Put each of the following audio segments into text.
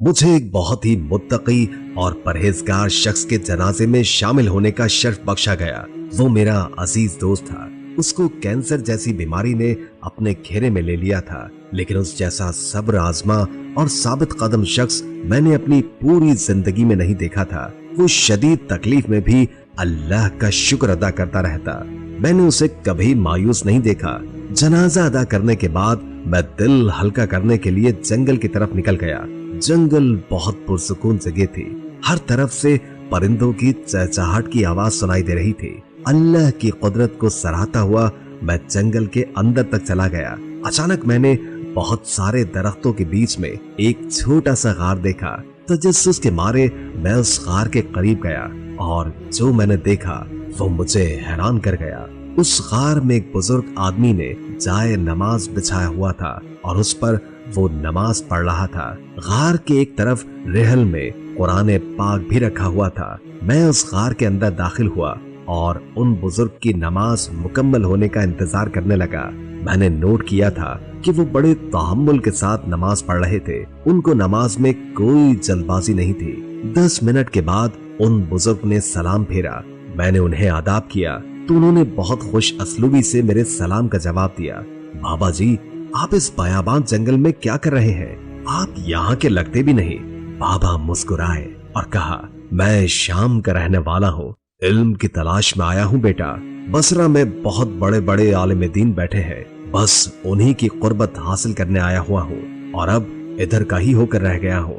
मुझे एक बहुत ही मुत्तकी और परहेजगार शख्स के जनाजे में शामिल होने का शर्फ बख्शा गया। वो मेरा अजीज दोस्त था। उसको कैंसर जैसी बीमारी ने अपने घेरे में ले लिया था, लेकिन उस जैसा सब्र आजमा और साबित कदम शख्स मैंने अपनी पूरी जिंदगी में नहीं देखा था। वो शदीद तकलीफ में भी अल्लाह का शुक्र अदा करता रहता। मैंने उसे कभी मायूस नहीं देखा। जनाजा अदा करने के बाद मैं दिल हल्का करने के लिए जंगल की तरफ निकल गया। जंगल बहुत पुरसुकून जगह थी। हर तरफ से परिंदों की चहचहाहट की आवाज सुनाई दे रही थी। अल्लाह की कुदरत को सराहता हुआ मैं जंगल के अंदर तक चला गया। अचानक मैंने बहुत सारे दरख्तों के बीच में एक छोटा सा गार देखा। तजस्सुस के मारे मैं उस गार के करीब गया और जो मैंने देखा वो मुझे हैरान कर गया। उस गार में एक बुजुर्ग आदमी ने जाए नमाज बिछाया हुआ था और उस पर वो नमाज पढ़ रहा था। गार के एक तरफ रेहल में कुरान पाक भी रखा हुआ था। मैं उस गार के अंदर दाखिल हुआ और उन बुजुर्ग की नमाज मुकम्मल होने का इंतजार करने लगा। मैंने नोट किया था कि वो बड़े तहम्मुल के साथ नमाज पढ़ रहे थे। उनको नमाज में कोई जल्दबाजी नहीं थी। 10 मिनट के बाद उन बुजुर्ग ने सलाम फेरा। मैंने उन्हें आदाब किया तो उन्होंने बहुत खुश असलूबी से मेरे सलाम का जवाब दिया। बाबा जी, आप इस बयाबान जंगल में क्या कर रहे हैं? आप यहाँ के लगते भी नहीं। बाबा मुस्कुराए और कहा, मैं शाम का रहने वाला हूँ। इल्म की तलाश में आया हूँ बेटा। बसरा में बहुत बड़े बड़े आलिम दीन बैठे हैं। बस उन्हीं की कुर्बत हासिल करने आया हुआ हूँ और अब इधर का ही होकर रह गया हूँ।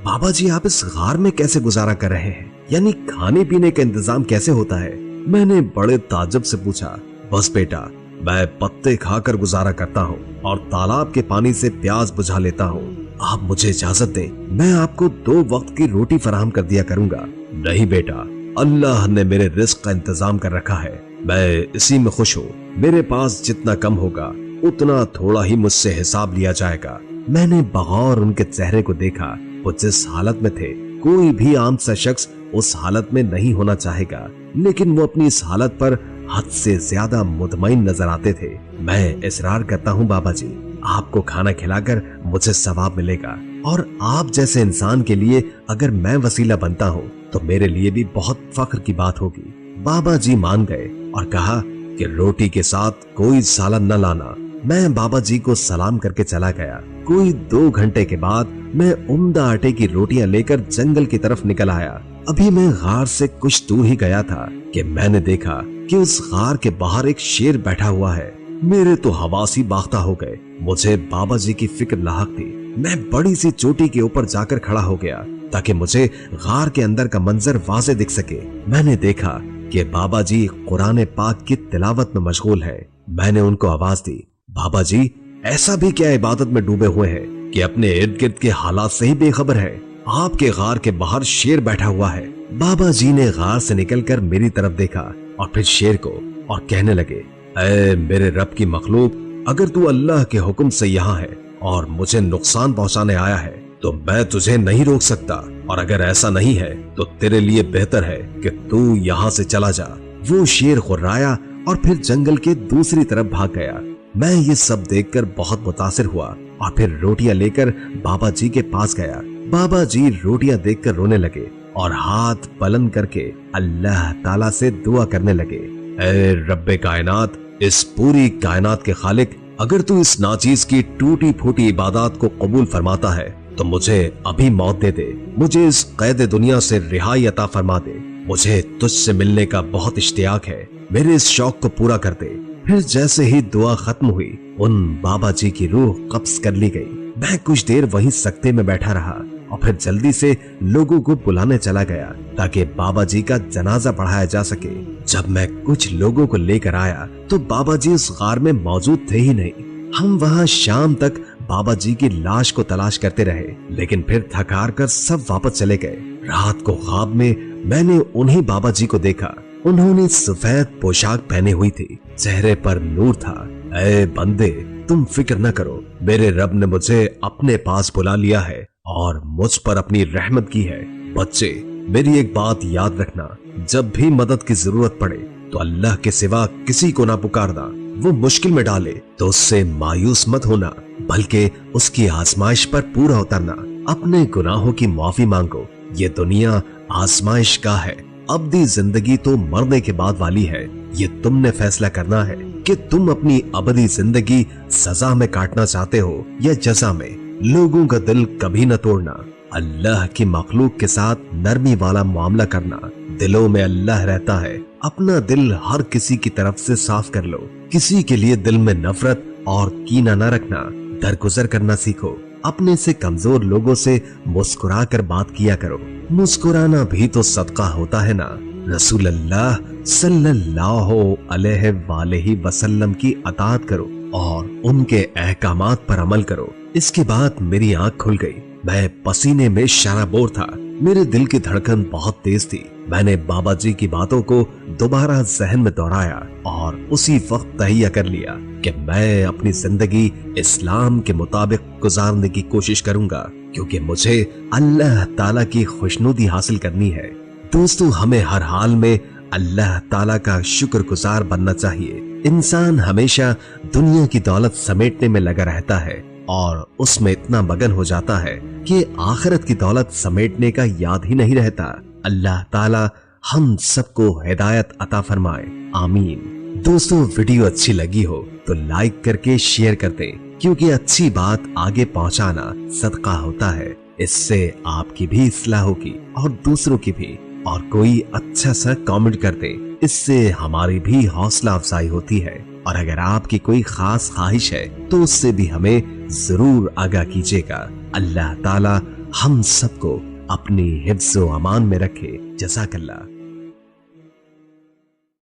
बाबा जी, आप इस गार में कैसे गुजारा कर रहे हैं? यानी खाने पीने का इंतजाम कैसे होता है? मैंने बड़े ताज्जुब से पूछा। बस बेटा, मैं पत्ते खाकर गुजारा करता हूँ और तालाब के पानी से प्यास बुझा लेता हूँ। आप मुझे इजाजत दें, मैं आपको 2 वक्त की रोटी फराहम कर दिया करूँगा। नहीं बेटा, अल्लाह ने मेरे रिस्क का इंतजाम कर रखा है। मैं इसी में खुश हूँ। मेरे पास जितना कम होगा उतना थोड़ा ही मुझसे हिसाब लिया जाएगा। मैंने बगौर उनके चेहरे को देखा। वो जिस हालत में थे, कोई भी आम सा शख्स उस हालत में नहीं होना चाहेगा, लेकिन वो अपनी इस हालत पर हद से ज्यादा मुतमईन नजर आते थे। मैं इसरार करता हूँ बाबा जी, आपको खाना खिलाकर मुझे सवाब मिलेगा और आप जैसे इंसान के लिए अगर मैं वसीला बनता हूँ तो मेरे लिए भी बहुत फख्र की बात होगी। बाबा जी मान गए और कहा कि रोटी के साथ कोई सालन न लाना। मैं बाबा जी को सलाम करके चला गया। कोई 2 घंटे के बाद मैं उम्दा आटे की रोटियां लेकर जंगल की तरफ निकल आया। अभी मैं गार से कुछ दूर ही गया था कि मैंने देखा कि उस गार के बाहर एक शेर बैठा हुआ है। मेरे तो हवासी बाख्ता हो गए। मुझे बाबा जी की फिक्र लाहक थी। मैं बड़ी सी चोटी के ऊपर जाकर खड़ा हो गया ताकि मुझे गार के अंदर का मंजर वाज़े दिख सके। मैंने देखा कि बाबा जी कुरान पाक की तिलावत में मशगूल है। मैंने उनको आवाज दी, बाबा जी, ऐसा भी क्या इबादत में डूबे हुए हैं कि अपने इर्द गिर्द के हालात से ही बेखबर है? आपके गार के बाहर शेर बैठा हुआ है। बाबा जी ने गार से निकलकर मेरी तरफ देखा और फिर शेर को और कहने लगे, ऐ मेरे रब की मखलूक, अगर तू अल्लाह के हुक्म से यहाँ है और मुझे नुकसान पहुँचाने आया है तो मैं तुझे नहीं रोक सकता, और अगर ऐसा नहीं है तो तेरे लिए बेहतर है कि तू यहाँ से चला जा। वो शेर खुर्राया और फिर जंगल के दूसरी तरफ भाग गया। मैं ये सब देखकर बहुत मुतासिर हुआ और फिर रोटियां लेकर बाबा जी के पास गया। बाबा जी रोटियां देखकर रोने लगे और हाथ बुलंद करके अल्लाह ताला से दुआ करने लगे, ऐ रब्बे कायनात, इस पूरी कायनात के खालिक, अगर तू इस नाचीज की टूटी फूटी इबादत को कबूल फरमाता है तो मुझे अभी मौत दे दे। मुझे इस कैद दुनिया से रिहाई अता फरमा दे। मुझे तुझसे मिलने का बहुत इश्तियाक है। मेरे इस शौक को पूरा कर दे। फिर जैसे ही दुआ खत्म हुई, उन बाबा जी की रूह कब्ज कर ली गई। मैं कुछ देर वहीं सख्ते में बैठा रहा और फिर जल्दी से लोगों को बुलाने चला गया ताकि बाबा जी का जनाजा पढ़ाया जा सके। जब मैं कुछ लोगों को लेकर आया तो बाबा जी उस गार में मौजूद थे ही नहीं। हम वहाँ शाम तक बाबा जी की लाश को तलाश करते रहे, लेकिन फिर थकार कर सब वापस चले गए। रात को ख्वाब में मैंने उन्हीं बाबा जी को देखा। उन्होंने सफेद पोशाक पहनी हुई थी, चेहरे पर नूर था। ऐ बंदे, तुम फिक्र न करो, मेरे रब ने मुझे अपने पास बुला लिया है और मुझ पर अपनी रहमत की है। बच्चे, मेरी एक बात याद रखना, जब भी मदद की जरूरत पड़े तो अल्लाह के सिवा किसी को ना पुकारना। वो मुश्किल में डाले तो उससे मायूस मत होना, बल्कि उसकी आजमाइश पर पूरा उतरना। अपने गुनाहों की माफी मांगो। ये दुनिया आजमाइश का है। अबदी जिंदगी तो मरने के बाद वाली है। ये तुमने फैसला करना है कि तुम अपनी अबदी जिंदगी सजा में काटना चाहते हो या जजा में। लोगों का दिल कभी न तोड़ना, अल्लाह की मखलूक के साथ नरमी वाला मामला करना। दिलों में अल्लाह रहता है। अपना दिल हर किसी की तरफ से साफ कर लो। किसी के लिए दिल में नफरत और कीना न रखना। दरगुजर करना सीखो। अपने से कमजोर लोगों से मुस्कुरा कर बात किया करो। मुस्कुराना भी तो सदका होता है ना। रसूल अल्लाह सल्लल्लाहु अलैहि वसल्लम की अताअत करो और उनके अहकामात पर अमल करो। इसके बाद मेरी आंख खुल गई। मैं पसीने में शराबोर था। मेरे दिल की धड़कन बहुत तेज थी। मैंने बाबा जी की बातों को दोबारा जहन में दोहराया और उसी वक्त तहिया कर लिया कि मैं अपनी जिंदगी इस्लाम के मुताबिक गुजारने की कोशिश करूंगा, क्योंकि मुझे अल्लाह ताला की खुशनुदी हासिल करनी है। दोस्तों, हमें हर हाल में अल्लाह ताला का शुक्रगुजार बनना चाहिए। इंसान हमेशा दुनिया की दौलत समेटने में लगा रहता है और उसमें इतना मगन हो जाता है कि आखिरत की दौलत समेटने का याद ही नहीं रहता। अल्लाह ताला हम सबको हिदायत अता फरमाए, आमीन। दोस्तों, वीडियो अच्छी लगी हो तो लाइक करके शेयर कर दें, क्योंकि अच्छी बात आगे पहुंचाना सदका होता है। इससे आपकी भी इस्लाह होगी और दूसरों की भी। और कोई अच्छा सा कमेंट कर दे, इससे हमारी भी हौसला अफजाई होती है। और अगर आपकी कोई खास ख्वाहिश है तो उससे भी हमें जरूर आगाह कीजिएगा। अल्लाह ताला हम सबको अपनी हिफ्ज़ व अमान में रखे। जज़ाकल्लाह।